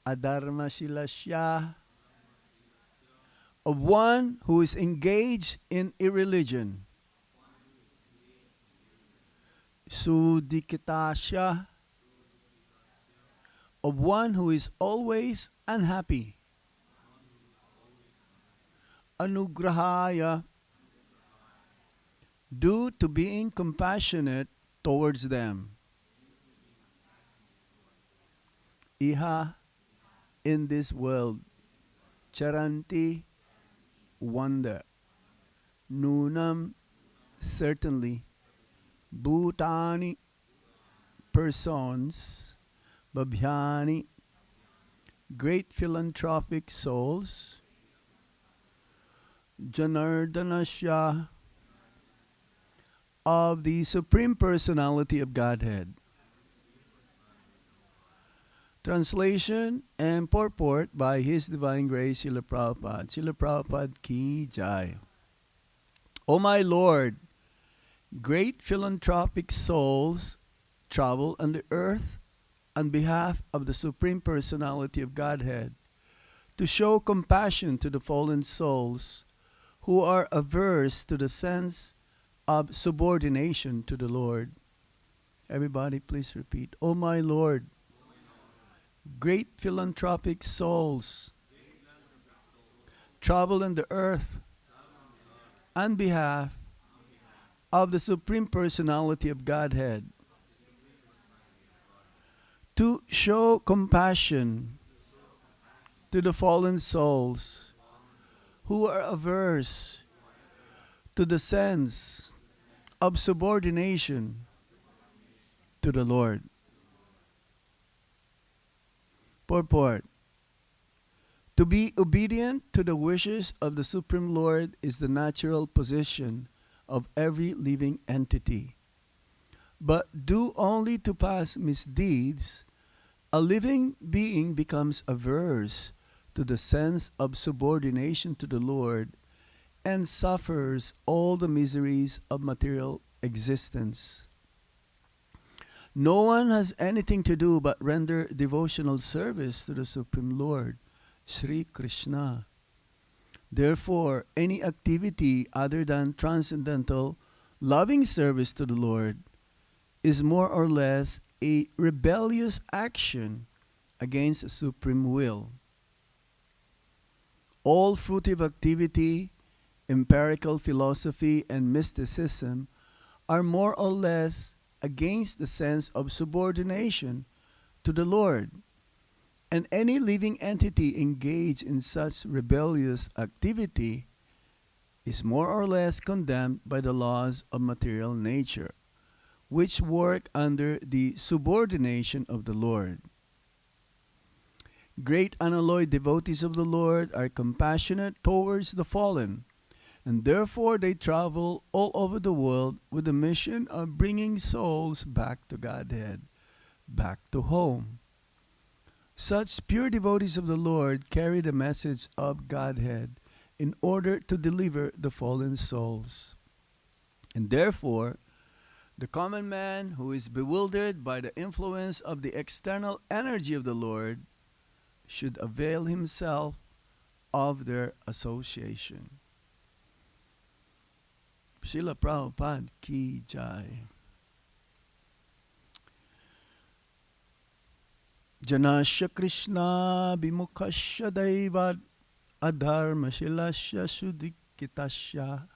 adharmashilasya, of one who is engaged in irreligion. Sudikitasya, of one who is always unhappy. Anugrahaya, due to being compassionate towards them. Iha, in this world. Charanti, wonder. Nunam, certainly. Bhutani, persons. Babhyani, great philanthropic souls. Jnanardhanasya, of the Supreme Personality of Godhead. Translation and purport by His Divine Grace, Srila Prabhupada. Srila Prabhupada ki jai. O my Lord, great philanthropic souls travel on the earth on behalf of the Supreme Personality of Godhead to show compassion to the fallen souls who are averse to the sense of subordination to the Lord. Everybody please repeat. O my Lord, great philanthropic souls travel on the earth on behalf of the Supreme Personality of Godhead to show compassion to the fallen souls who are averse to the sense of subordination to the Lord. Purport. To be obedient to the wishes of the Supreme Lord is the natural position of every living entity. But due only to past misdeeds, a living being becomes averse to the sense of subordination to the Lord and suffers all the miseries of material existence. No one has anything to do but render devotional service to the Supreme Lord, Sri Krishna. Therefore, any activity other than transcendental loving service to the Lord is more or less a rebellious action against the supreme will. All fruitive activity, empirical philosophy, and mysticism are more or less against the sense of subordination to the Lord. And any living entity engaged in such rebellious activity is more or less condemned by the laws of material nature, which work under the subordination of the Lord. Great unalloyed devotees of the Lord are compassionate towards the fallen, and therefore they travel all over the world with the mission of bringing souls back to Godhead, back to home. Such pure devotees of the Lord carry the message of Godhead in order to deliver the fallen souls. And therefore, the common man who is bewildered by the influence of the external energy of the Lord should avail himself of their association. Srila Prabhupada ki jai. Janasya Krishna Bimukhasya Daivad Adharmashilasya Shudikitasya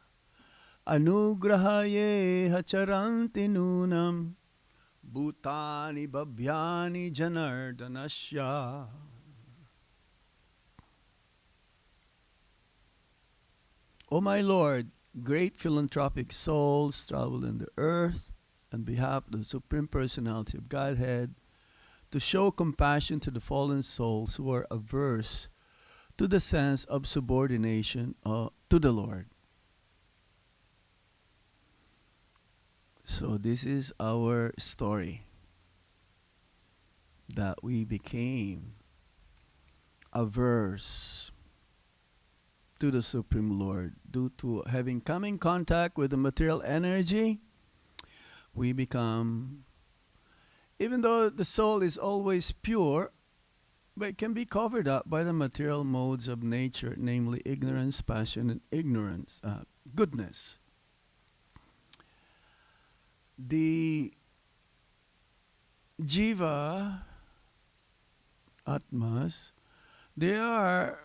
Anugrahaye Hacharanti Nunam Bhutani Babhyani Janardhanasya. O my Lord, great philanthropic souls travel in the earth on behalf of the Supreme Personality of Godhead to show compassion to the fallen souls who are averse to the sense of subordination to the Lord. So this is our story, that we became averse to the Supreme Lord. Due to having come in contact with the material energy, we become, even though the soul is always pure, But it can be covered up by the material modes of nature, namely ignorance, passion, and goodness. The jiva, atmas, they are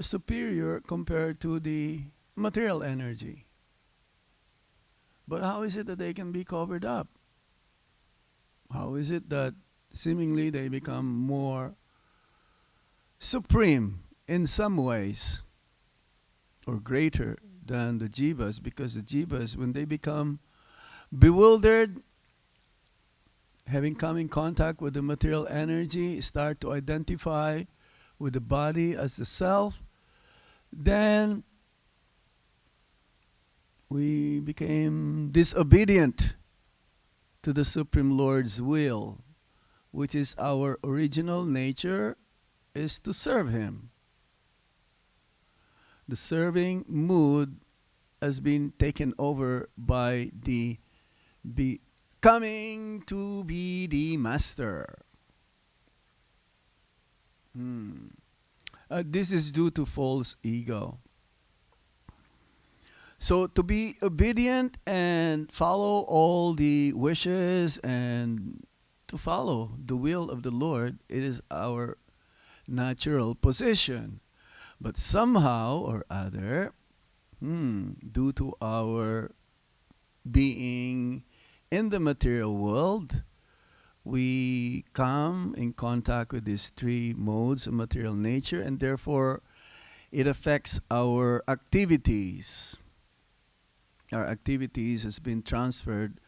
superior compared to the material energy. But how is it that they can be covered up? How is it that seemingly they become more supreme in some ways or greater than the jivas? Because the jivas, when they become bewildered, having come in contact with the material energy, start to identify with the body as the self, then we became disobedient to the Supreme Lord's will, which is our original nature, is to serve Him. The serving mood has been taken over by the coming to be the master. This is due to false ego. So to be obedient and follow all the wishes and to follow the will of the Lord, it is our natural position. But somehow or other, due to our being in the material world, we come in contact with these three modes of material nature, and therefore it affects our activities. Our activities has been transferred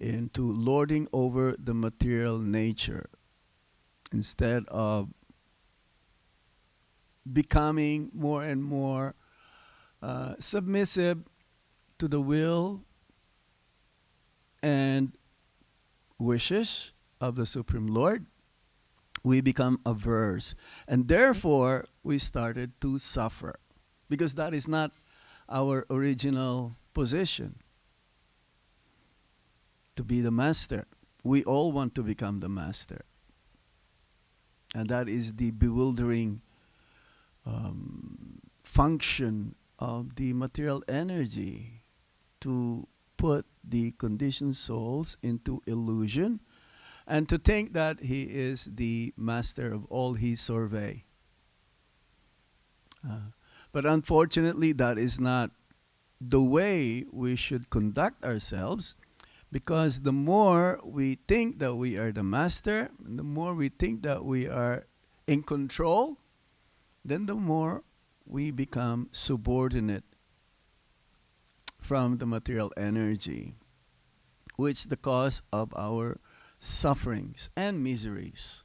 into lording over the material nature instead of becoming more and more submissive to the will and wishes of the Supreme Lord. We become averse, and therefore we started to suffer, because that is not our original position, to be the master. We all want to become the master, and that is the bewildering function of the material energy, to put the conditioned souls into illusion and to think that he is the master of all he survey. But unfortunately, that is not the way we should conduct ourselves, because the more we think that we are the master, the more we think that we are in control, then the more we become subordinate from the material energy, which is the cause of our sufferings and miseries.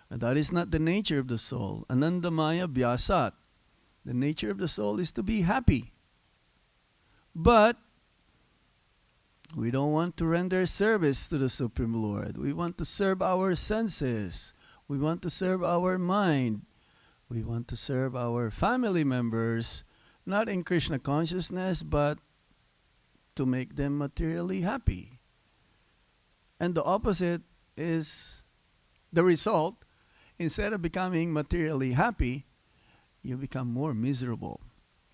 And that is not the nature of the soul. Anandamaya Vyasat. The nature of the soul is to be happy. But we don't want to render service to the Supreme Lord. We want to serve our senses. We want to serve our mind. We want to serve our family members, not in Krishna consciousness, but to make them materially happy. And the opposite is the result. Instead of becoming materially happy, you become more miserable.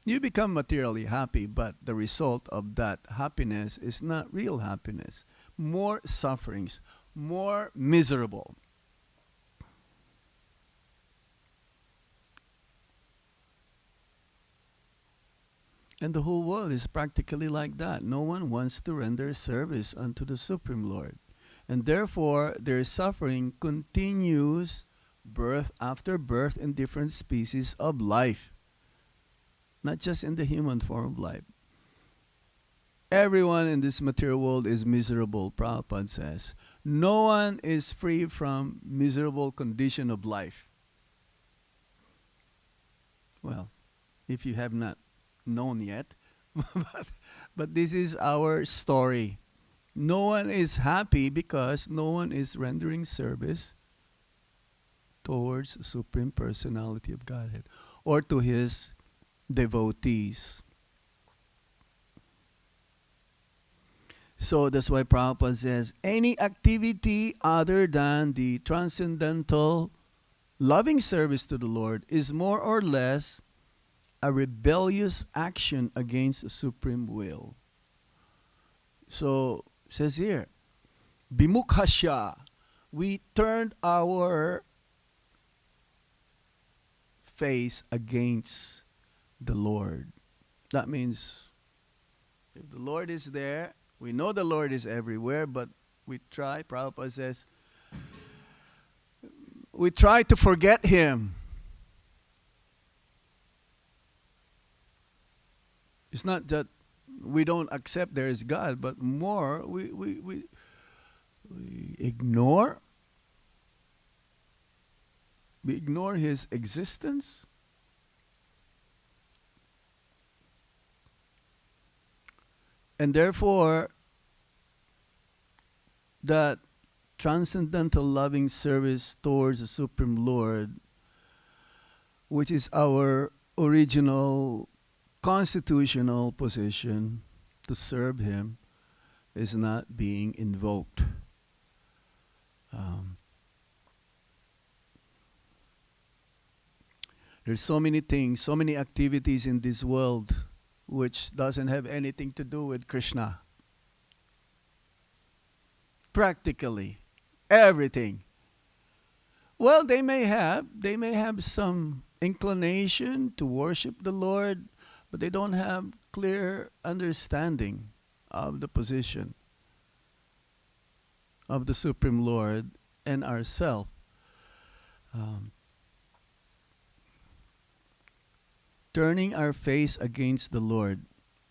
You become materially happy, but the result of that happiness is not real happiness. More sufferings, more miserable. And the whole world is practically like that. No one wants to render service unto the Supreme Lord. And therefore, their suffering continues birth after birth in different species of life. Not just in the human form of life. Everyone in this material world is miserable, Prabhupada says. No one is free from miserable condition of life. Well, if you have not known yet, but this is our story. No one is happy because no one is rendering service towards the Supreme Personality of Godhead or to His devotees. So that's why Prabhupada says, any activity other than the transcendental loving service to the Lord is more or less a rebellious action against the supreme will. So, it says here, Bimukhasya, we turned our face against the Lord. That means if the Lord is there, we know the Lord is everywhere, but we try, Prabhupada says, we try to forget Him. It's not that we don't accept there is God, but more we ignore. We ignore His existence. And therefore, that transcendental loving service towards the Supreme Lord, which is our original constitutional position to serve Him, is not being invoked. There's so many things, so many activities in this world which doesn't have anything to do with Krishna. Practically everything. Well, they may have some inclination to worship the Lord, but they don't have clear understanding of the position of the Supreme Lord and ourselves. Turning our face against the Lord.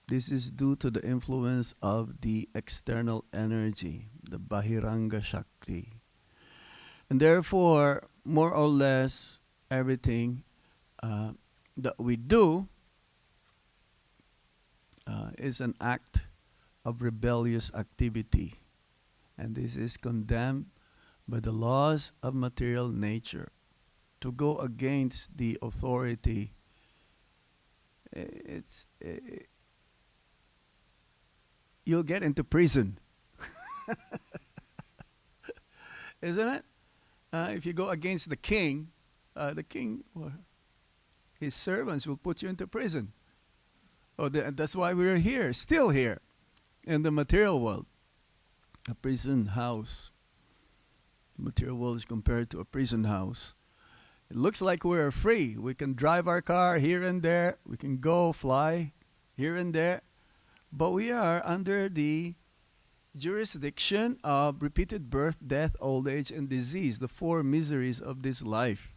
This is due to the influence of the external energy, the Bahiranga Shakti. And therefore, more or less, everything that we do is an act of rebellious activity. And this is condemned by the laws of material nature. To go against the authority, you'll get into prison. Isn't it? If you go against the king, well, his servants will put you into prison. That's why we're here, still here, in the material world. A prison house. The material world is compared to a prison house. It looks like we're free. We can drive our car here and there. We can go fly here and there. But we are under the jurisdiction of repeated birth, death, old age, and disease, the four miseries of this life.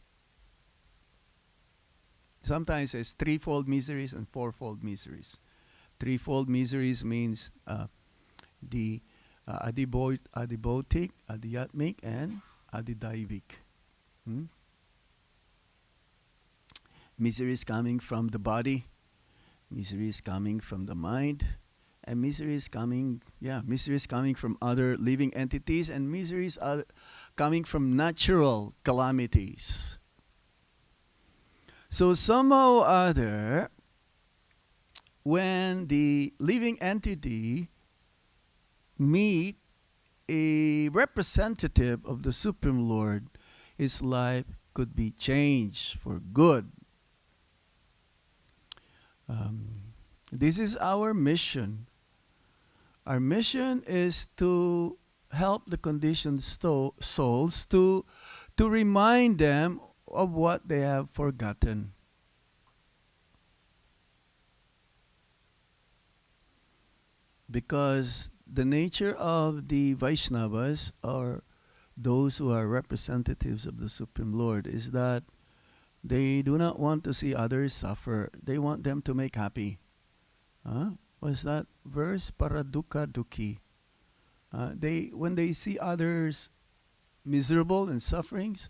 Sometimes it's threefold miseries and fourfold miseries. Threefold miseries means the adibautic, adhyatmic, and adidaivic. Misery is coming from the body, misery is coming from the mind, and misery is coming from other living entities, and miseries are coming from natural calamities. So somehow or other, when the living entity meet a representative of the Supreme Lord, his life could be changed for good. This is our mission. Our mission is to help the conditioned souls to remind them of what they have forgotten. Because the nature of the Vaishnavas, or those who are representatives of the Supreme Lord, is that they do not want to see others suffer. They want them to make happy. What's that verse? Paradukha dukhi. When they see others miserable and sufferings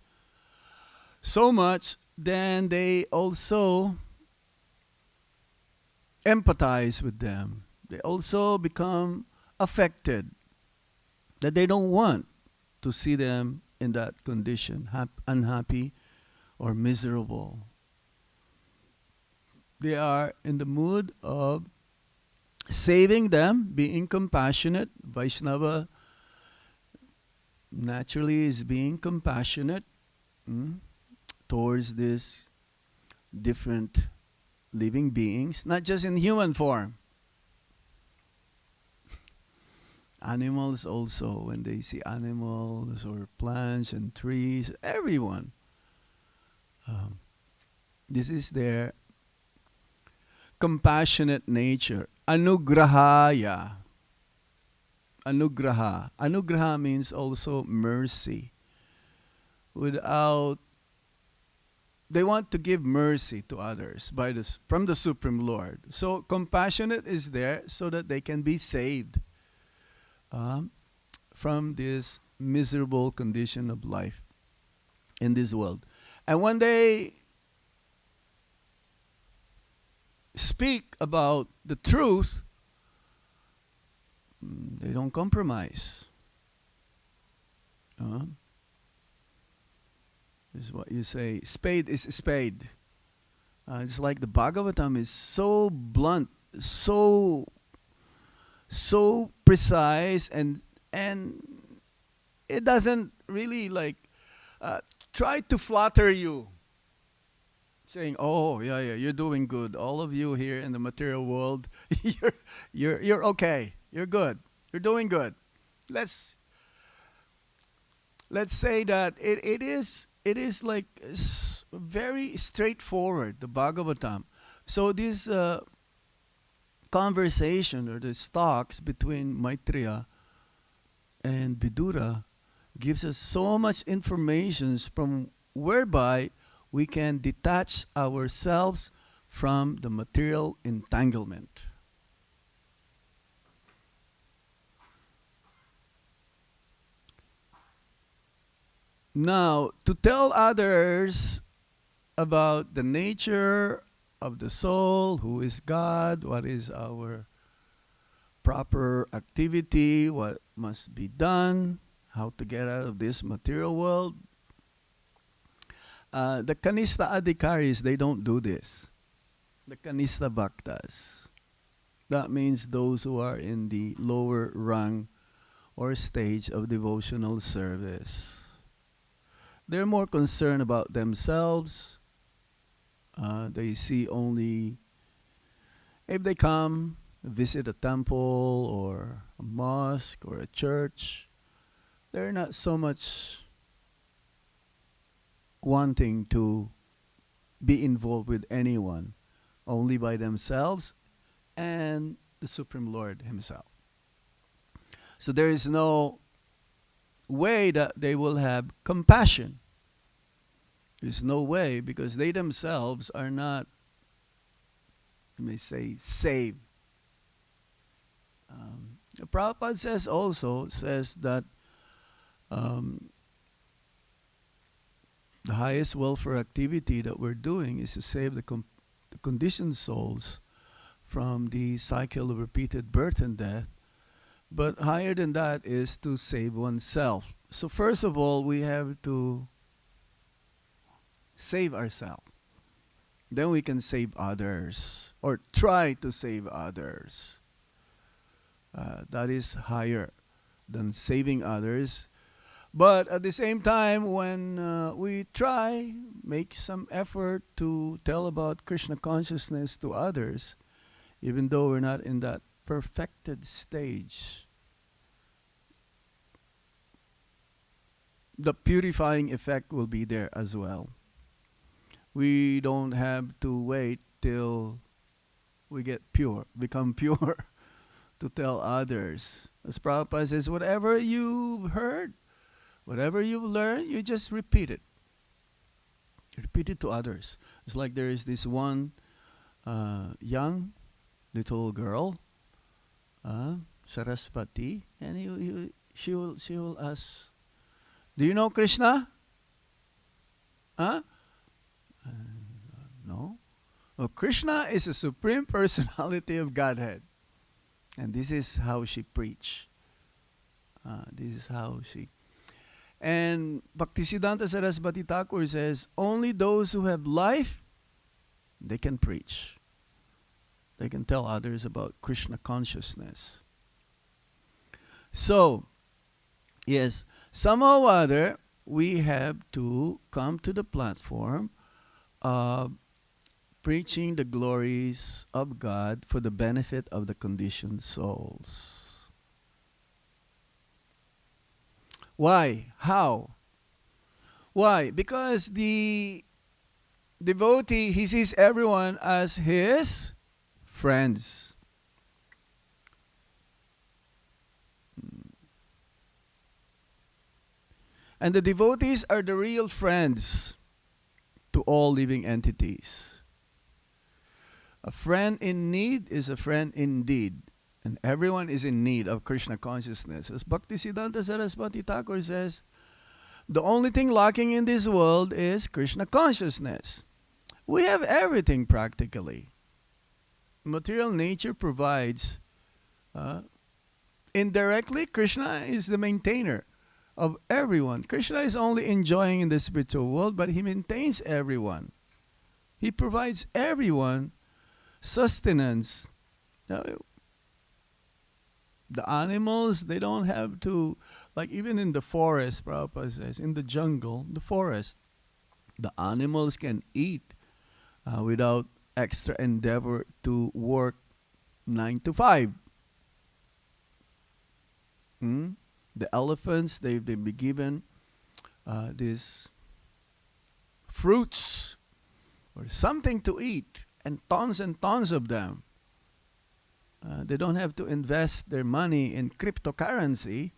so much, then they also empathize with them. They also become affected, that they don't want to see them in that condition, unhappy or miserable. They are in the mood of saving them, being compassionate. Vaishnava naturally is being compassionate. towards these different living beings, not just in human form. Animals also, when they see animals or plants and trees, everyone. This is their compassionate nature. Anugrahaya. Anugraha. Anugraha means also mercy. They want to give mercy to others from the Supreme Lord. So compassionate is there so that they can be saved from this miserable condition of life in this world. And when they speak about the truth, they don't compromise. This is what you say. Spade is a spade. It's like the Bhagavatam is so blunt, so precise, and it doesn't really try to flatter you, saying, "Oh, yeah, you're doing good. All of you here in the material world, you're okay. You're good. You're doing good." Let's say that it is like very straightforward, the Bhagavatam. So this conversation or the talks between Maitreya and Vidura gives us so much information from whereby we can detach ourselves from the material entanglement. Now, to tell others about the nature of the soul, who is God, what is our proper activity, what must be done, how to get out of this material world. The Kanista Adhikaris, they don't do this. The Kanista Bhaktas. That means those who are in the lower rung or stage of devotional service. They're more concerned about themselves. They see only if they come, visit a temple or a mosque or a church, they're not so much wanting to be involved with anyone, only by themselves and the Supreme Lord Himself. So there is no way that they will have compassion. There's no way, because they themselves are not, you may say, saved. Prabhupada says that the highest welfare activity that we're doing is to save the conditioned souls from the cycle of repeated birth and death. But higher than that is to save oneself. So first of all, we have to save ourselves. Then we can save others, or try to save others. That is higher than saving others. But at the same time, when we make some effort to tell about Krishna consciousness to others, even though we're not in that perfected stage, the purifying effect will be there as well. We don't have to wait till we become pure to tell others. As Prabhupada says, whatever you've heard, whatever you've learned, you just repeat it. Repeat it to others. It's like there is this one young little girl, Saraswati, and she will ask, "Do you know Krishna?" Huh? No. Well, Krishna is a supreme personality of Godhead. And this is how she preach. This is how she... And Bhaktisiddhanta Saraswati Thakur says, only those who have life, they can preach. They can tell others about Krishna consciousness. So, yes, somehow or other, we have to come to the platform preaching the glories of God for the benefit of the conditioned souls. Why? How? Why? Because the devotee, he sees everyone as his friends. And the devotees are the real friends to all living entities. A friend in need is a friend indeed. And everyone is in need of Krishna consciousness. As Bhaktisiddhanta Saraswati Thakur says, the only thing lacking in this world is Krishna consciousness. We have everything practically. Material nature provides. Indirectly, Krishna is the maintainer of everyone. Krishna is only enjoying in the spiritual world, but he maintains everyone. He provides everyone sustenance. Now, the animals, they don't have to, like even in the forest, Prabhupada says, in the jungle, the forest, the animals can eat without extra endeavor to work 9 to 5. The elephants, they've been given these fruits or something to eat, and tons of them. They don't have to invest their money in cryptocurrency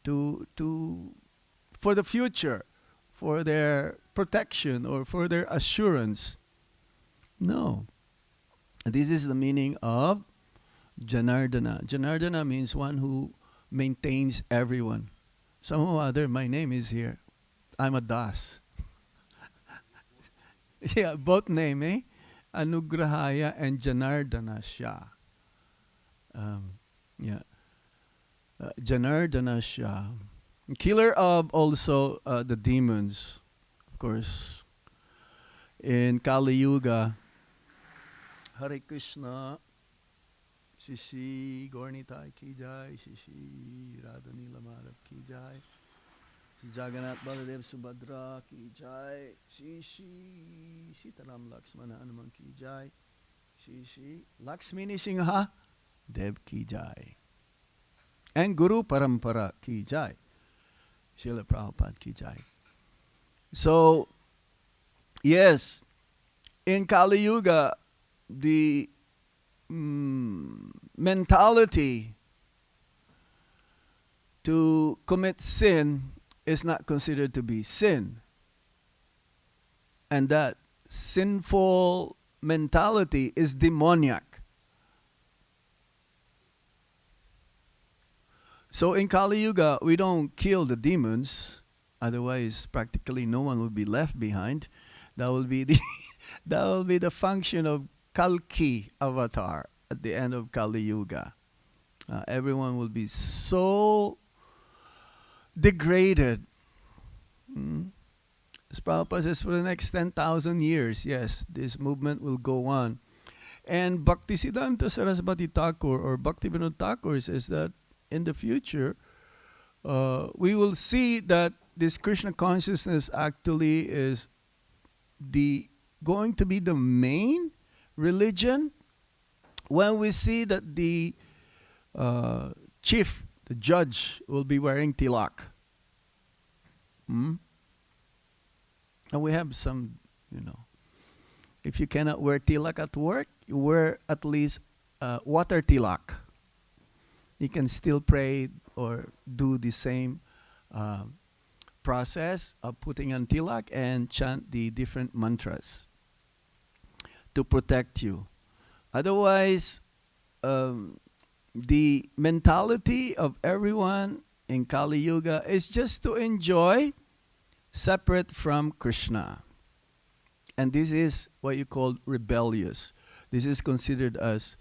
for the future, for their protection or for their assurance. No. This is the meaning of Jnanardhana. Jnanardhana means one who maintains everyone. Somehow or other, my name is here. I'm a Das. Yeah, both name, eh? Anugrahaya and Jnanardhana Shah. Jnanardhana Shah. Killer of also the demons, of course. In Kali Yuga, Hare Krishna, Shishi Gornitai Ki Jai, Shishi Radhanila Madhav Ki Jai, Jagannath Baladev Subhadra Ki Jai, Shishi Sitaram Lakshmana Hanuman Ki Jai, Shishi Lakshmini Singha Dev Ki Jai, and Guru Parampara Ki Jai, Srila Prabhupada Ki Jai. So, yes, in Kali Yuga, the mentality to commit sin is not considered to be sin. And that sinful mentality is demoniac. So in Kali Yuga, we don't kill the demons. Otherwise, practically no one will be left behind. That will be the function of Kalki avatar at the end of Kali Yuga. Everyone will be so degraded. As Prabhupada says, for the next 10,000 years, yes, this movement will go on. And Bhaktisiddhanta Saraswati Thakur or Bhaktivinoda Thakur says that in the future, we will see that this Krishna consciousness actually is going to be the main religion when we see that the chief, the judge, will be wearing tilak. And we have some, if you cannot wear tilak at work, you wear at least water tilak. You can still pray or do the same process of putting on tilak and chant the different mantras to protect you. Otherwise, the mentality of everyone in Kali Yuga is just to enjoy separate from Krishna. And this is what you call rebellious. This is considered as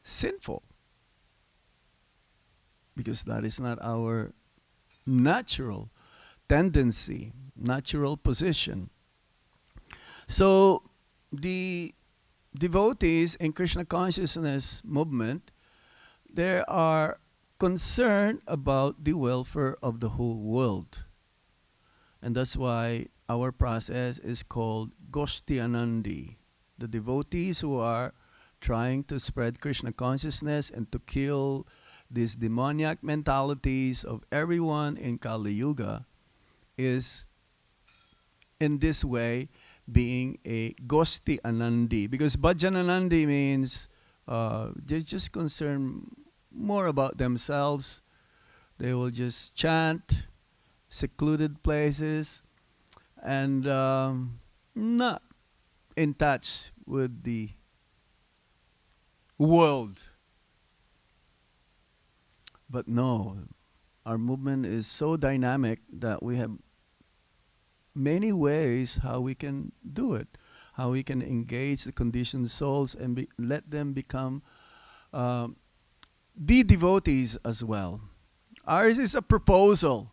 sinful. Because that is not our natural tendency, natural position. So the devotees in Krishna consciousness movement, there are concerned about the welfare of the whole world. And that's why our process is called Goshtianandi. The devotees who are trying to spread Krishna consciousness and to kill these demoniac mentalities of everyone in Kali Yuga is in this way being a Goshti Anandi. Because Bhajananandi means they're just concerned more about themselves. They will just chant, secluded places, and not in touch with the world. But no, our movement is so dynamic that we have many ways how we can do it, how we can engage the conditioned souls and let them become the devotees as well. Ours is a proposal.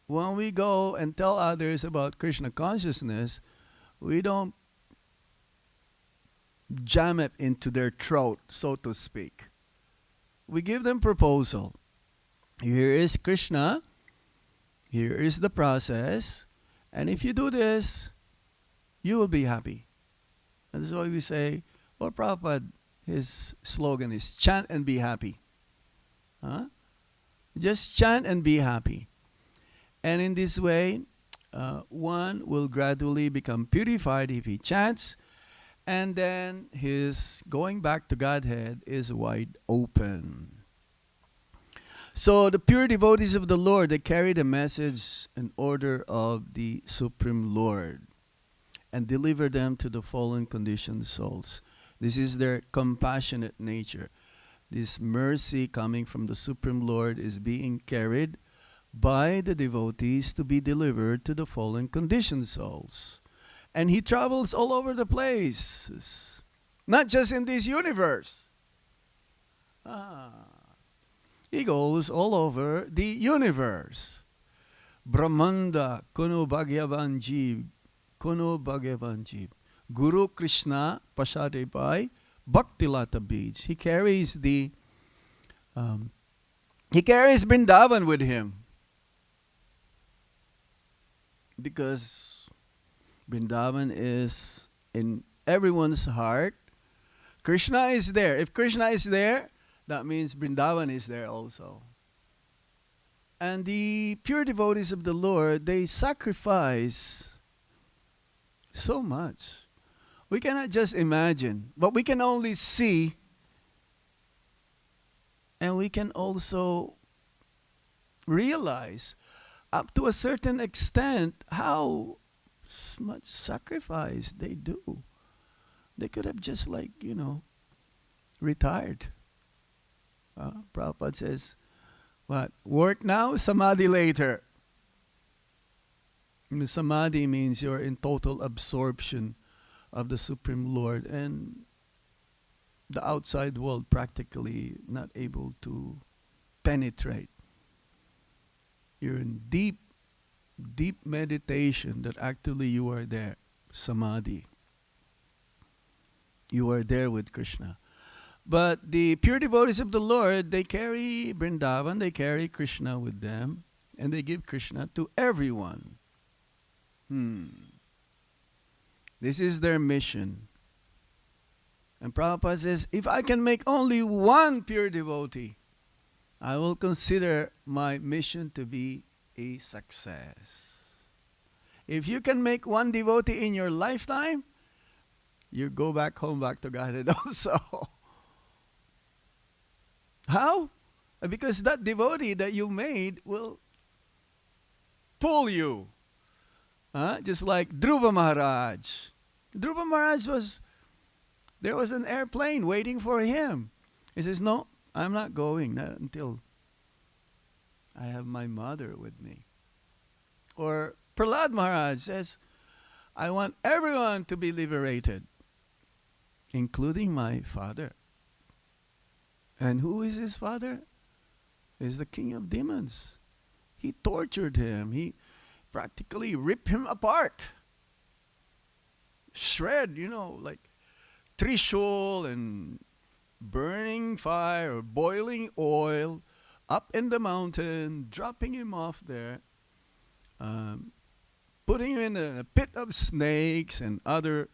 When we go and tell others about Krishna consciousness, we don't jam it into their throat, so to speak. We give them proposal. Here is Krishna. Here is the process. And if you do this, you will be happy. And that's why we say, Lord Prabhupada, his slogan is chant and be happy. Huh? Just chant and be happy. And in this way, one will gradually become purified if he chants, and then his going back to Godhead is wide open. So the pure devotees of the Lord, they carry the message and order of the Supreme Lord and deliver them to the fallen conditioned souls. This is their compassionate nature. This mercy coming from the Supreme Lord is being carried by the devotees to be delivered to the fallen conditioned souls. And he travels all over the place, not just in this universe. He goes all over the universe. Brahmanda Kuno Bhagavan Jeev, Kuno Bhagavan Jeev. Guru Krishna Pasade Pai Bhaktilata Beads. He carries Vrindavan with him. Because Vrindavan is in everyone's heart. Krishna is there. If Krishna is there, that means Vrindavan is there also. And the pure devotees of the Lord, they sacrifice so much. We cannot just imagine, but we can only see, and we can also realize up to a certain extent how much sacrifice they do. They could have just retired. Prabhupada says, what? Work now, samadhi later. And samadhi means you're in total absorption of the Supreme Lord and the outside world practically not able to penetrate. You're in deep, deep meditation that actually you are there. Samadhi. You are there with Krishna. But the pure devotees of the Lord, they carry Vrindavan, they carry Krishna with them, and they give Krishna to everyone. This is their mission. And Prabhupada says, if I can make only one pure devotee, I will consider my mission to be a success. If you can make one devotee in your lifetime, you go back home, back to Godhead also. How? Because that devotee that you made will pull you. Just like Dhruva Maharaj. Dhruva Maharaj there was an airplane waiting for him. He says, no, I'm not going, not until I have my mother with me. Or Prahlad Maharaj says, I want everyone to be liberated, including my father. And who is his father? He's the king of demons. He tortured him. He practically ripped him apart. Shred, like Trishul and burning fire or boiling oil up in the mountain, dropping him off there, um, putting him in a pit of snakes and other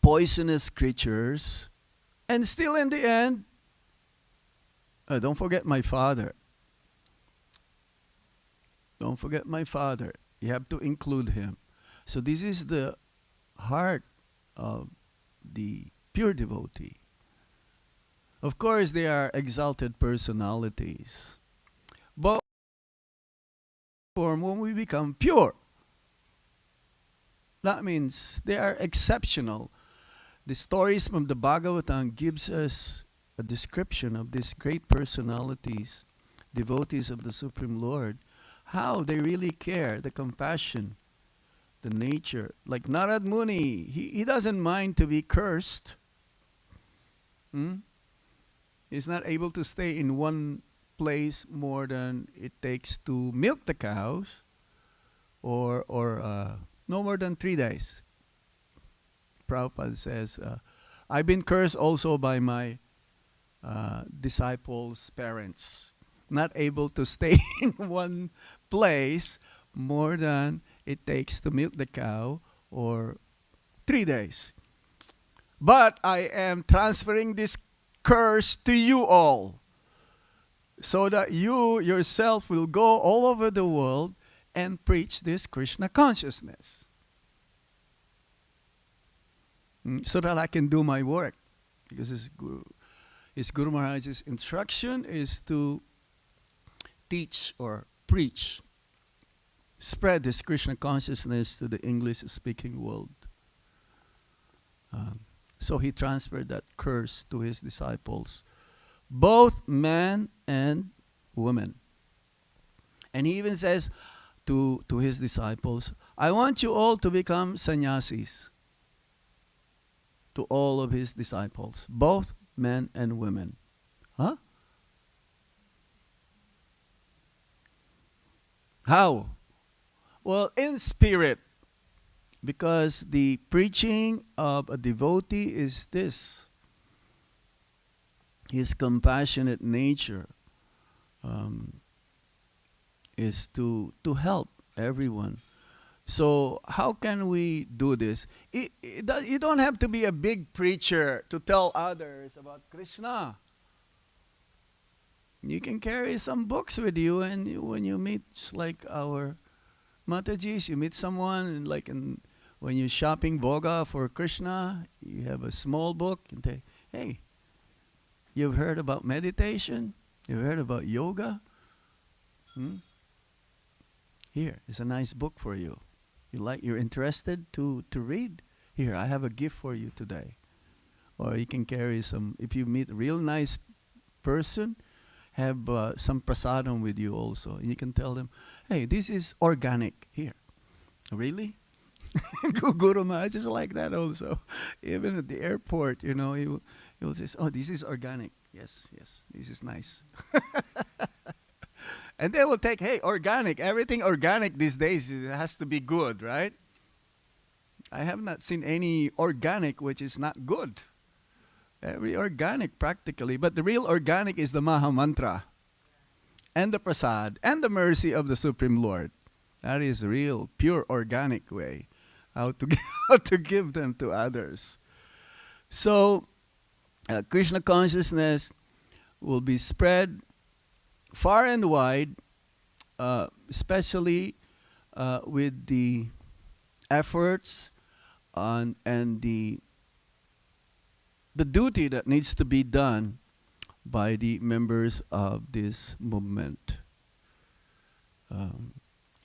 poisonous creatures, and still in the end, don't forget my father. Don't forget my father. You have to include him. So this is the heart of the pure devotee. Of course, they are exalted personalities. But when we become pure, that means they are exceptional. The stories from the Bhagavatam gives us a description of these great personalities, devotees of the Supreme Lord, how they really care, the compassion, the nature. Like Narad Muni, he doesn't mind to be cursed. He's not able to stay in one place more than it takes to milk the cows, or no more than 3 days. Prabhupada says, I've been cursed also by my disciples' parents, not able to stay in one place more than it takes to milk the cow, or 3 days. But I am transferring this curse to you all, so that you yourself will go all over the world and preach this Krishna consciousness. So that I can do my work. Because his Guru Maharaj's instruction is to teach or preach, spread this Krishna consciousness to the English-speaking world. So he transferred that curse to his disciples, both men and women. And he even says to his disciples, I want you all to become sannyasis. To all of his disciples, both men and women. Huh? How? Well, in spirit. Because the preaching of a devotee is this. His compassionate nature is to help everyone. So how can we do this? You don't have to be a big preacher to tell others about Krishna. You can carry some books with you, and when you meet, just like our Matajis, you meet someone, and when you're shopping Boga for Krishna, you have a small book, and say, hey, you've heard about meditation? You've heard about yoga? Here is a nice book for you. You're interested to read? Here, I have a gift for you today. Or you can carry some, if you meet a real nice person, have some prasadam with you also. And you can tell them, hey, this is organic. Here. Really? Guru Maharaj is like that also. Even at the airport, he will say, oh, this is organic. Yes, this is nice. And they will take, hey, organic. Everything organic these days has to be good, right? I have not seen any organic which is not good. Every organic practically. But the real organic is the Maha Mantra. And the Prasad. And the mercy of the Supreme Lord. That is real, pure organic way. How to give them to others. So, Krishna consciousness will be spread far and wide, especially with the efforts and the duty that needs to be done by the members of this movement. And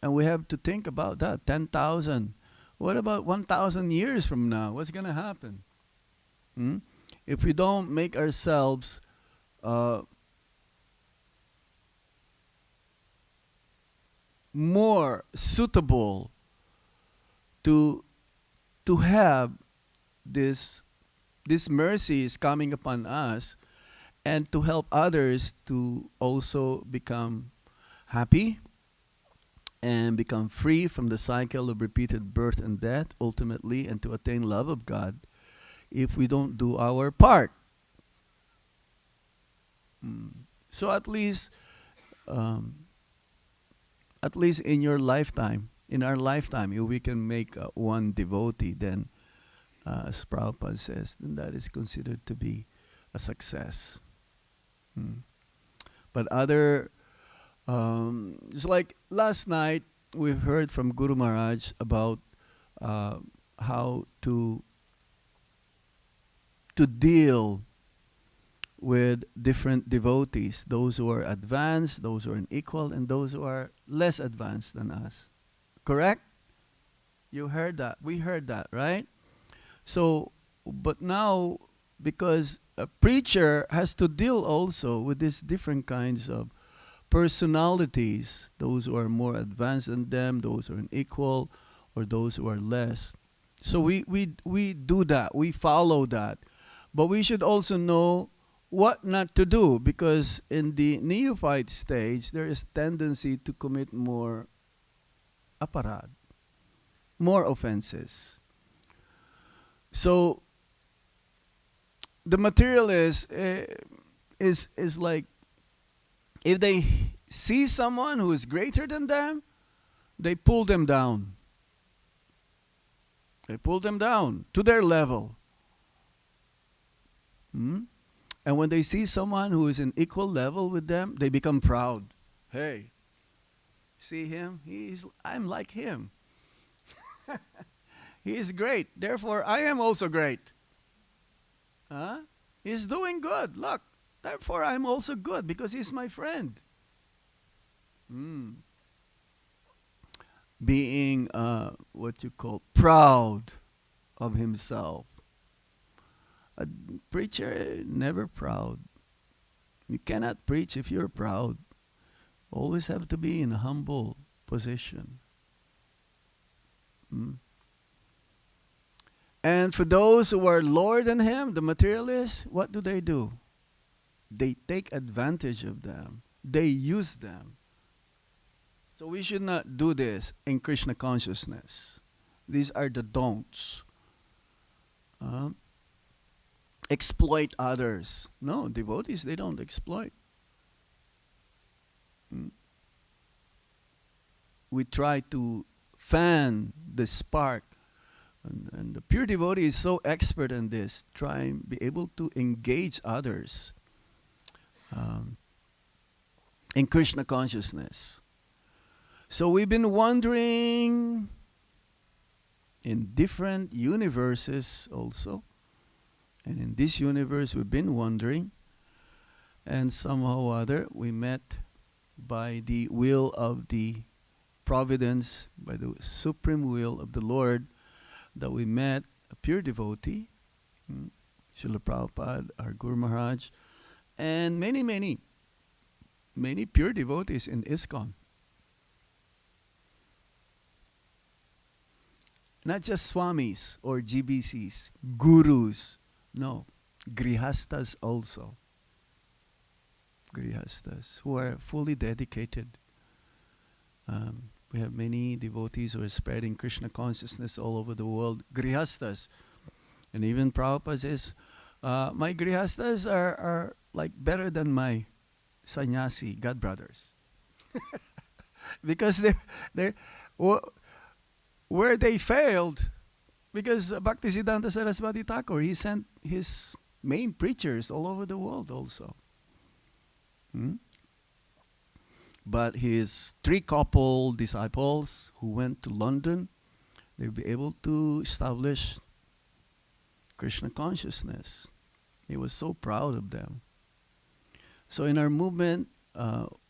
we have to think about that. 10,000. What about 1,000 years from now? What's going to happen? If we don't make ourselves more suitable to have this mercy is coming upon us, and to help others to also become happy and become free from the cycle of repeated birth and death ultimately, and to attain love of God, if we don't do our part. Mm. So um, at least in your lifetime, in our lifetime, if we can make one devotee, then as Prabhupada says, then that is considered to be a success. Mm. But it's like last night we heard from Guru Maharaj about uh, how to deal with different devotees, those who are advanced, those who are equal, and those who are less advanced than us. Correct? You heard that. We heard that, right? So, but now, because a preacher has to deal also with these different kinds of personalities, those who are more advanced than them, those who are equal, or those who are less. So we do that, we follow that. But we should also know what not to do, because in the neophyte stage, there is tendency to commit more aparad, more offenses. So the materialist is like, if they see someone who is greater than them, they pull them down. They pull them down to their level. Hmm? And when they see someone who is in equal level with them, they become proud. Hey, see him? I'm like him. He is great. Therefore, I am also great. Huh? He's doing good. Look, therefore, I'm also good because he's my friend. Mm. Being what you call proud of himself. A preacher never proud. You cannot preach if you're proud. Always have to be in a humble position. Mm. And for those who are lower than him, the materialists, what do? They take advantage of them. They use them. So we should not do this in Krishna consciousness. These are the don'ts. Exploit others. No, devotees, they don't exploit. Mm. We try to fan the spark. And the pure devotee is so expert in this, try and be able to engage others in Krishna consciousness. So we've been wandering in different universes also. And in this universe we've been wandering. And somehow or other we met by the will of the providence, by the supreme will of the Lord, that we met a pure devotee, Srila Prabhupada, our Guru Maharaj, and many pure devotees in ISKCON. Not just swamis or GBCs, gurus. No, grihastas also. Grihastas who are fully dedicated. We have many devotees who are spreading Krishna consciousness all over the world. Grihastas. And even Prabhupada says, my grihastas are like better than my sannyasi godbrothers. Because they're where they failed, because Bhaktisiddhanta Saraswati Thakur, he sent his main preachers all over the world also. But his 3 couple disciples who went to London, they'll be able to establish Krishna consciousness. He was so proud of them. So in our movement,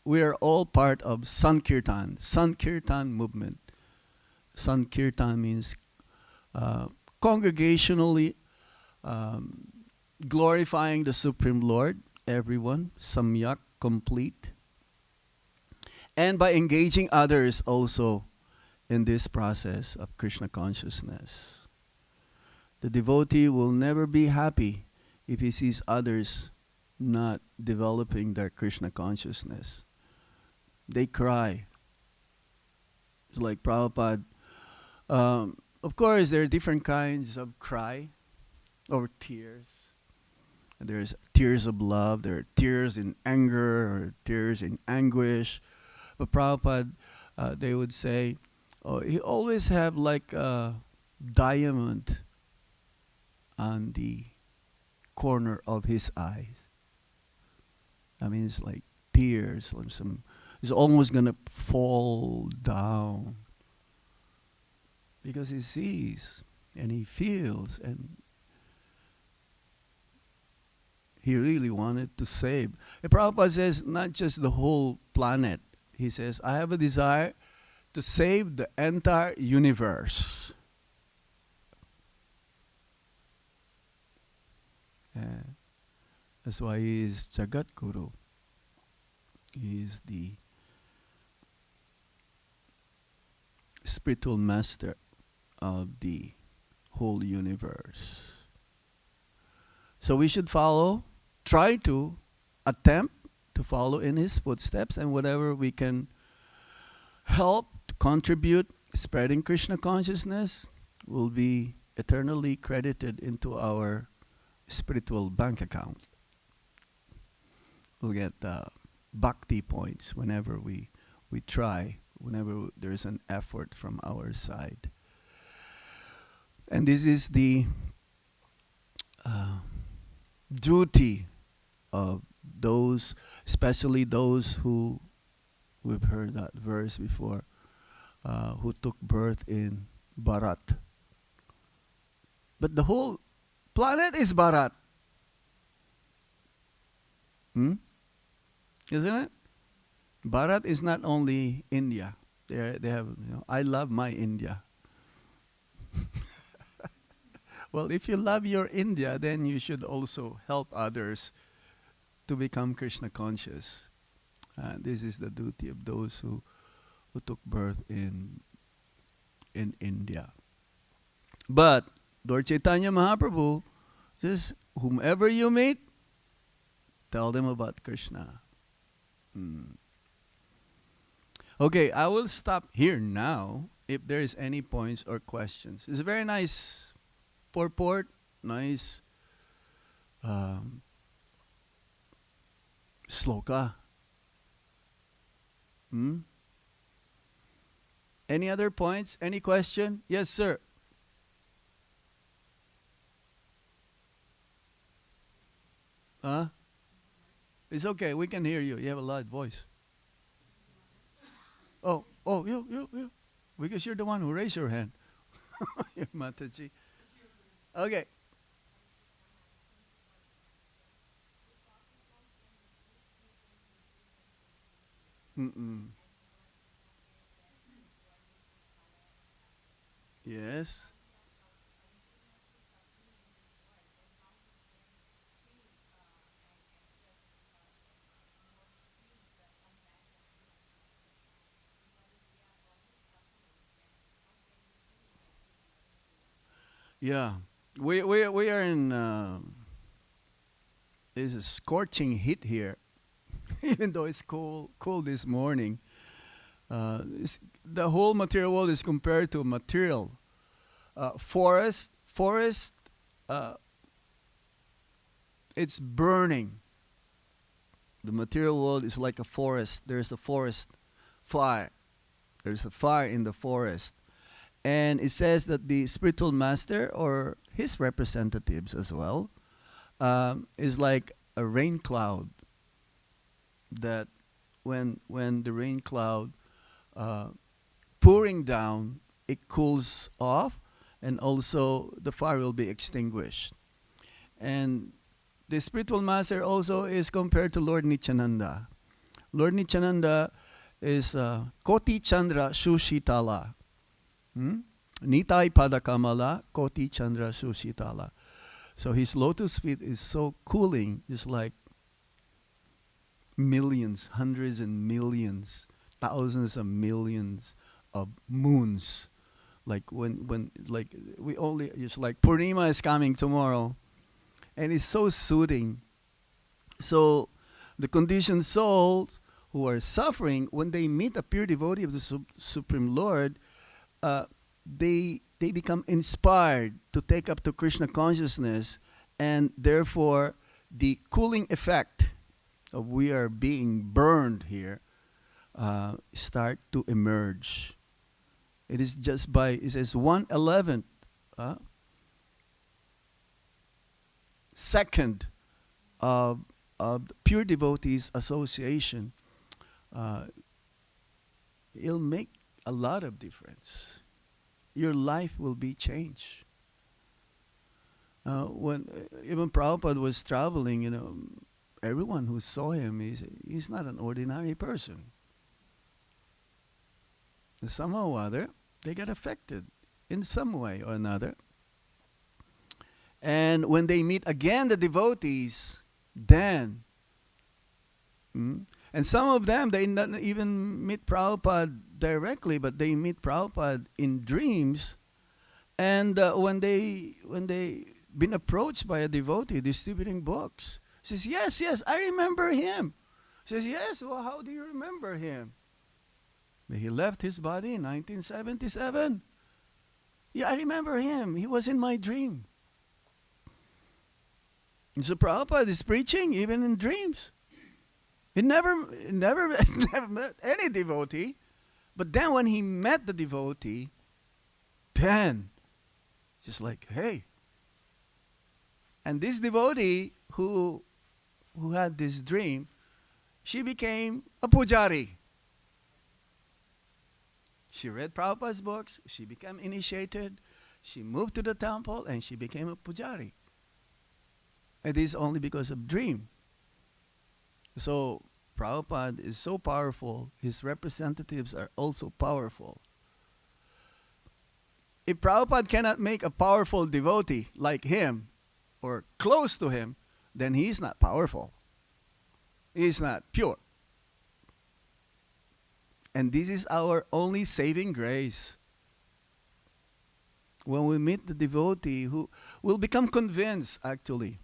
we are all part of Sankirtan movement. Sankirtan means congregationally glorifying the Supreme Lord, everyone, samyak, complete. And by engaging others also in this process of Krishna consciousness. The devotee will never be happy if he sees others not developing their Krishna consciousness. They cry. It's like Prabhupada. Of course, there are different kinds of cry or tears. There's tears of love, there are tears in anger, or tears in anguish. But Prabhupada, they would say, oh, he always have like a diamond on the corner of his eyes. I mean, it's like tears, like it's almost gonna fall down because he sees and he feels, and he really wanted to save. And Prabhupada says not just the whole planet. He says, I have a desire to save the entire universe. That's why he is Jagat Guru. He is the spiritual master of the whole universe. So we should try to attempt to follow in his footsteps, and whatever we can help to contribute spreading Krishna consciousness will be eternally credited into our spiritual bank account. We'll get bhakti points whenever we try, whenever there's an effort from our side. And this is the duty of those, especially those who, we've heard that verse before, who took birth in Bharat. But the whole planet is Bharat. Isn't it? Bharat is not only India. They have, I love my India. Well, if you love your India, then you should also help others to become Krishna conscious. This is the duty of those who took birth in India. But Lord Chaitanya Mahaprabhu, just whomever you meet, tell them about Krishna. Okay, I will stop here now if there is any points or questions. It's a very nice purport, nice sloka. Any other points? Any question? Yes, sir. It's okay. We can hear you. You have a loud voice. Oh, you. Because you're the one who raised your hand. Mataji. Okay. Yes. Yeah. We are in there's a scorching heat here. Even though it's cool this morning. The whole material world is compared to a material forest. It's burning. The material world is like a forest. There's a forest fire. There's a fire in the forest. And it says that the spiritual master, or his representatives as well, is like a rain cloud. That when the rain cloud pouring down, it cools off, and also the fire will be extinguished. And the spiritual master also is compared to Lord Nityananda. Lord Nityananda is Koti Chandra Sushitala. Nitai Padakamala Koti Chandra Sushitala. So his lotus feet is so cooling, just like millions, hundreds and millions, thousands of millions of moons. Like when like we only, just like Purnima is coming tomorrow, and it's so soothing. So the conditioned souls who are suffering, when they meet a pure devotee of the Supreme Lord, they become inspired to take up to Krishna consciousness, and therefore the cooling effect of we are being burned here start to emerge. It is just by, it says 1/11 second of the pure devotees association. It'll make a lot of difference. Your life will be changed. When even Prabhupada was traveling, everyone who saw him, he's not an ordinary person. And somehow or other, they get affected in some way or another. And when they meet again the devotees, then, and some of them, they not even meet Prabhupada directly, but they meet Prabhupada in dreams. And when they been approached by a devotee distributing books, says, yes, I remember him. Says, yes, well, how do you remember him? He left his body in 1977. Yeah, I remember him. He was in my dream. And so Prabhupada is preaching even in dreams. He never met any devotee. But then when he met the devotee, then just like, hey. And this devotee who had this dream, she became a pujari. She read Prabhupada's books, she became initiated, she moved to the temple, and she became a pujari. It is only because of dream. So Prabhupada is so powerful, his representatives are also powerful. If Prabhupada cannot make a powerful devotee like him, or close to him, then he is not powerful. He is not pure. And this is our only saving grace. When we meet the devotee who will become convinced, actually.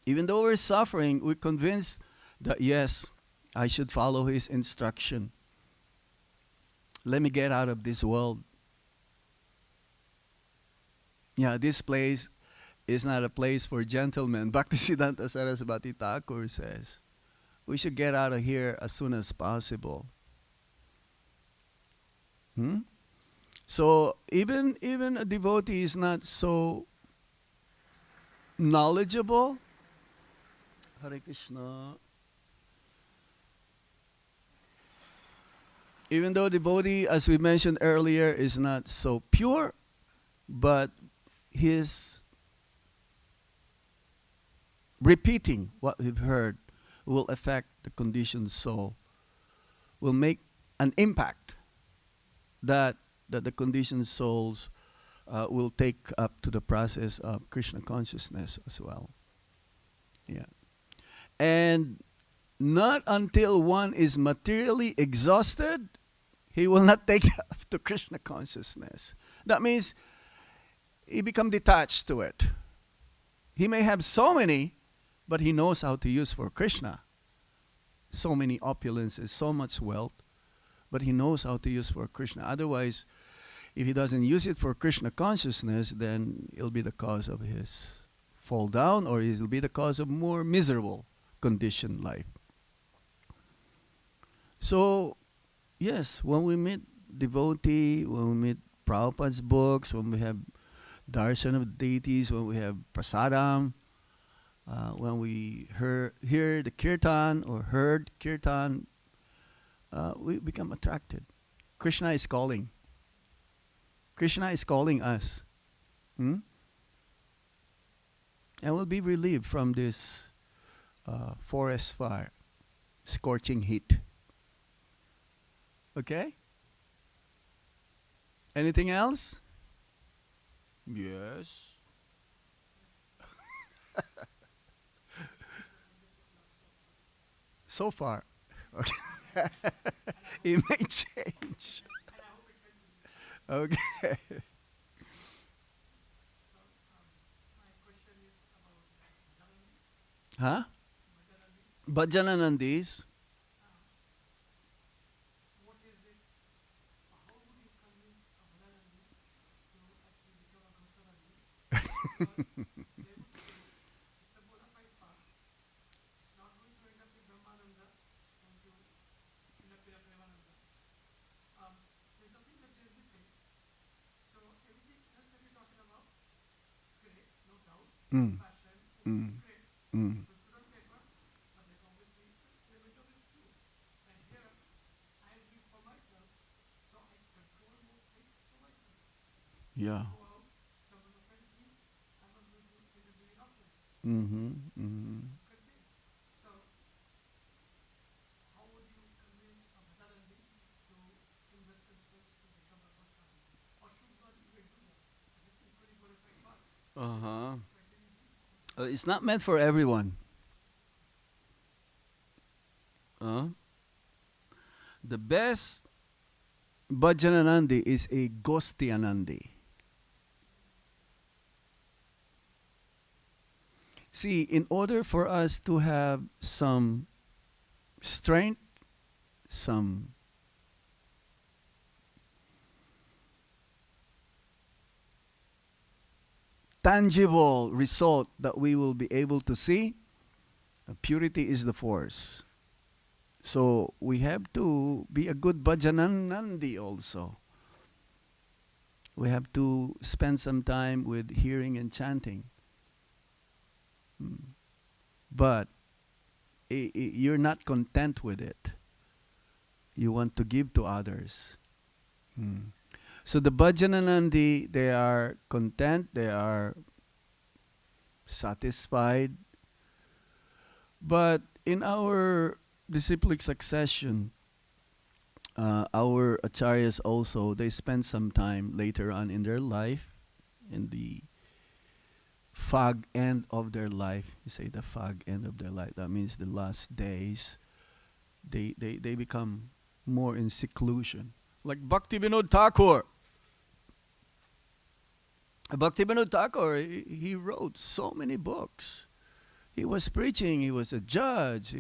Even though we're suffering, we're convinced that yes, I should follow his instruction. Let me get out of this world. Yeah, this place is not a place for gentlemen. Bhaktisiddhanta Sarasvati Thakur says, we should get out of here as soon as possible. So even a devotee is not so knowledgeable. Hare Krishna. Even though devotee, as we mentioned earlier, is not so pure, but his repeating what we've heard will affect the conditioned soul, will make an impact that the conditioned souls will take up to the process of Krishna consciousness as well. Yeah. And not until one is materially exhausted, he will not take up to Krishna consciousness. That means he become detached to it. He may have so many, but he knows how to use for Krishna. So many opulences, so much wealth, but he knows how to use for Krishna. Otherwise, if he doesn't use it for Krishna consciousness, then it'll be the cause of his fall down, or it'll be the cause of more miserable conditioned life. So, yes, when we meet devotee, when we meet Prabhupada's books, when we have darshan of deities, when we have prasadam, when we hear the kirtan or heard kirtan, we become attracted. Krishna is calling. Krishna is calling us. And we'll be relieved from this forest fire, scorching heat. Okay? Anything else? Yes. So far. Okay. It may change. Okay. Huh? Bhajananandis. Mm. Mm. Mm. Yeah. Mm-hmm. Mm-hmm. Uh-huh. It's not meant for everyone. Uh, the best Bhajananandi is a Ghostianandi. See, in order for us to have some strength, some tangible result that we will be able to see, purity is the force. So we have to be a good Bhajananandi also. We have to spend some time with hearing and chanting. Mm. But you're not content with it. You want to give to others. Mm. So the Bhajananandi, they are content, they are satisfied. But in our disciplic succession, our acharyas also, they spend some time later on in their life, in the fag end of their life. You say the fag end of their life. That means the last days. They become more in seclusion. Like Bhaktivinoda Thakur. Bhaktivinoda Thakur, he wrote so many books. He was preaching. He was a judge.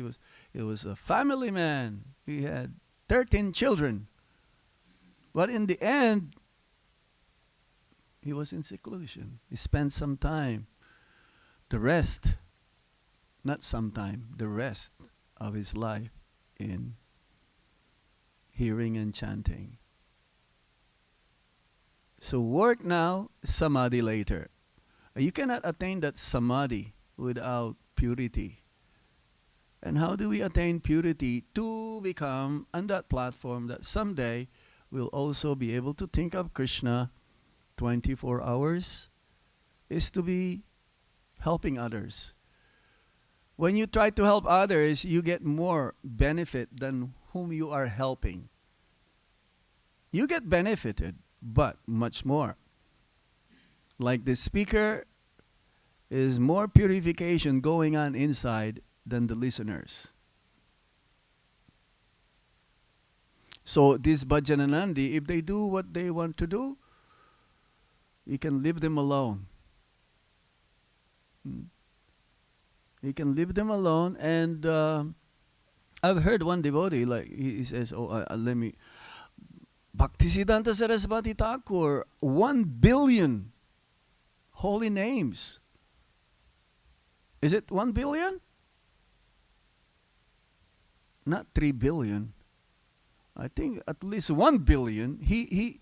He was a family man. He had 13 children. But in the end, he was in seclusion. He spent some time, the rest, not some time, the rest of his life in hearing and chanting. So work now, samadhi later. You cannot attain that samadhi without purity. And how do we attain purity to become on that platform that someday we'll also be able to think of Krishna 24 hours? Is to be helping others. When you try to help others, you get more benefit than whom you are helping. You get benefited, but much more. Like the speaker is more purification going on inside than the listeners. So this Bhajananandi, if they do what they want to do, you can leave them alone. You can leave them alone. And I've heard one devotee, like he says, let me, Bhaktisiddhanta Saraswati Thakur, 1 billion holy names. Is it 1 billion? Not 3 billion. I think at least 1 billion. He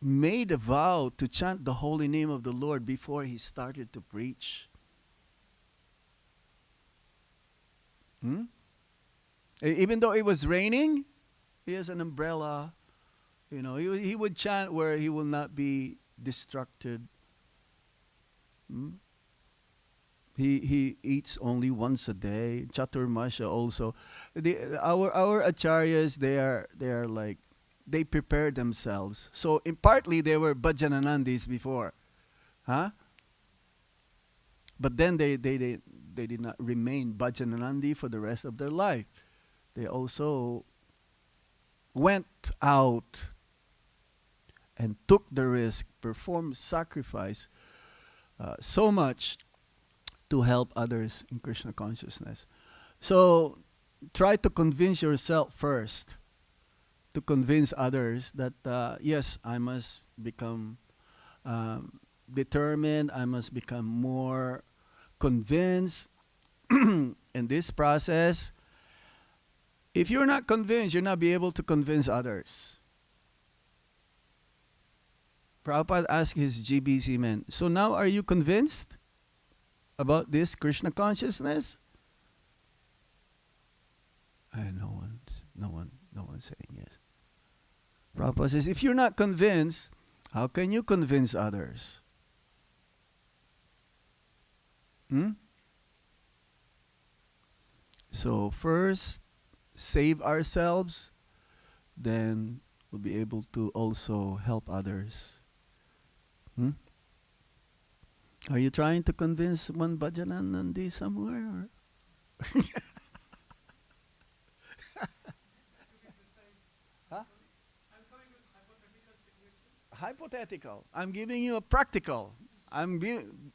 made a vow to chant the holy name of the Lord before he started to preach. Even though it was raining, he has an umbrella. You know, he would chant where he will not be distracted. He eats only once a day. Chaturmasha also. Our acharyas, they are like, they prepare themselves. So partly they were Bhajananandis before, huh? But then they did not remain Bhajananandi for the rest of their life. They also went out and took the risk, performed sacrifice so much to help others in Krishna consciousness. So try to convince yourself first, to convince others that yes, I must become determined, I must become more convinced in this process. If you're not convinced, you'll not be able to convince others. Prabhupada asked his GBC men, so now are you convinced about this Krishna consciousness? And no one's saying yes. Prabhupada says, if you're not convinced, how can you convince others? So first, save ourselves, then we'll be able to also help others. Are you trying to convince one Bhajananandi somewhere? Or? Huh? Hypothetical. I'm giving you a practical.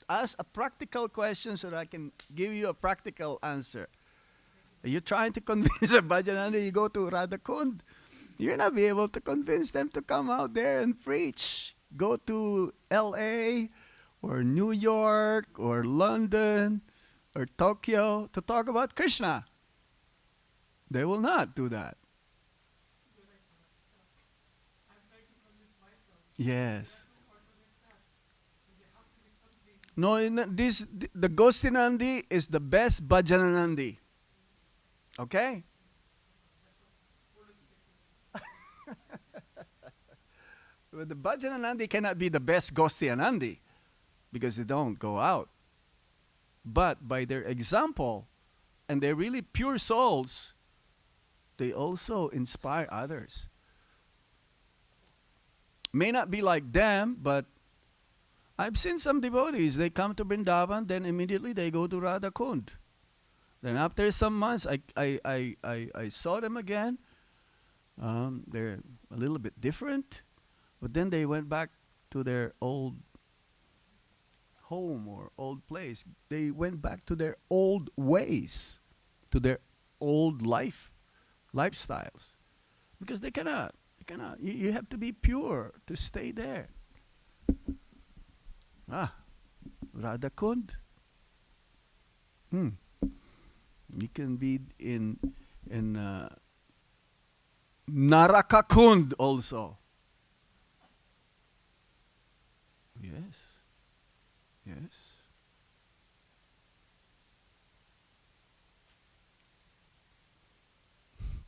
Ask a practical question so that I can give you a practical answer. Are you trying to convince a Bhajanandi you go to Radhakund? You're not be able to convince them to come out there and preach. Go to LA or New York or London or Tokyo to talk about Krishna. They will not do that. Yes. No, the Gostinandi is the best Bhajananandi. Okay? But the Bhajananandi cannot be the best Gostinandi because they don't go out. But by their example, and they're really pure souls, they also inspire others. May not be like them, but I've seen some devotees, they come to Vrindavan, then immediately they go to Radhakund. Then after some months, I saw them again. They're a little bit different, but then they went back to their old home or old place. They went back to their old ways, to their old lifestyles, because they cannot. You have to be pure to stay there. Radhakund. You can be in Narakakund also. Yes.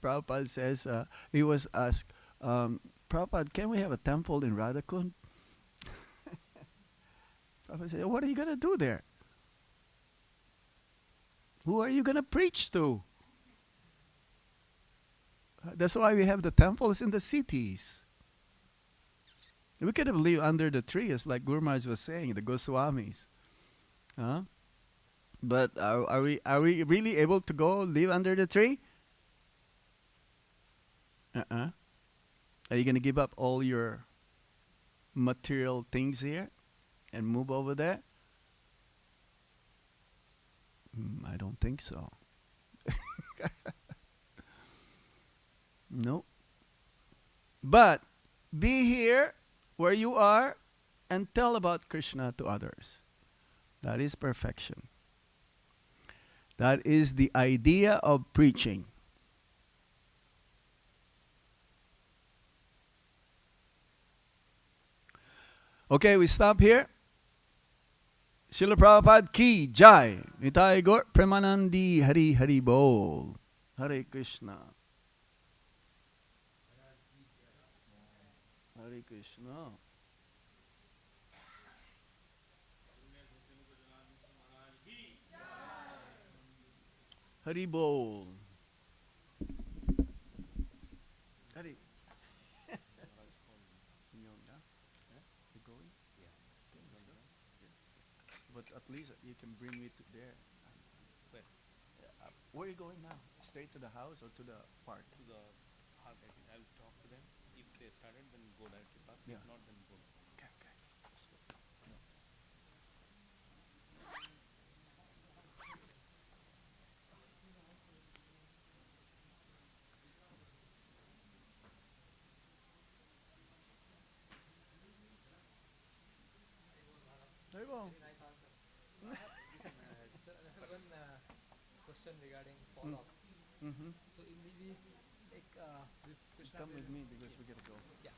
Prabhupada says, he was asked, Prabhupada, can we have a temple in Radhakund? Prabhupada said, what are you going to do there? Who are you going to preach to? That's why we have the temples in the cities. We could have lived under the trees, like Guru Maharaj was saying, the Goswamis. But are we really able to go live under the tree? Are you going to give up all your material things here and move over there? I don't think so. No. But be here where you are and tell about Krishna to others. That is perfection. That is the idea of preaching. Okay, we stop here. Srila Prabhupada ki jai. Nitai Gaur Premanandi Hari Hari Bol. Hare Krishna. Hare Krishna. Hari Bol. Hari. But at least you can bring me to there. Where are you going now? Straight to the house or to the park? To the park, I think. I'll talk to them. If they started, then go directly park. Yeah. If not, then go. Okay. Very well. Very nice answer. I have one question regarding follow-up. Mm-hmm. So in these, like, with Krishna. Come with me because we gotta go. Yeah.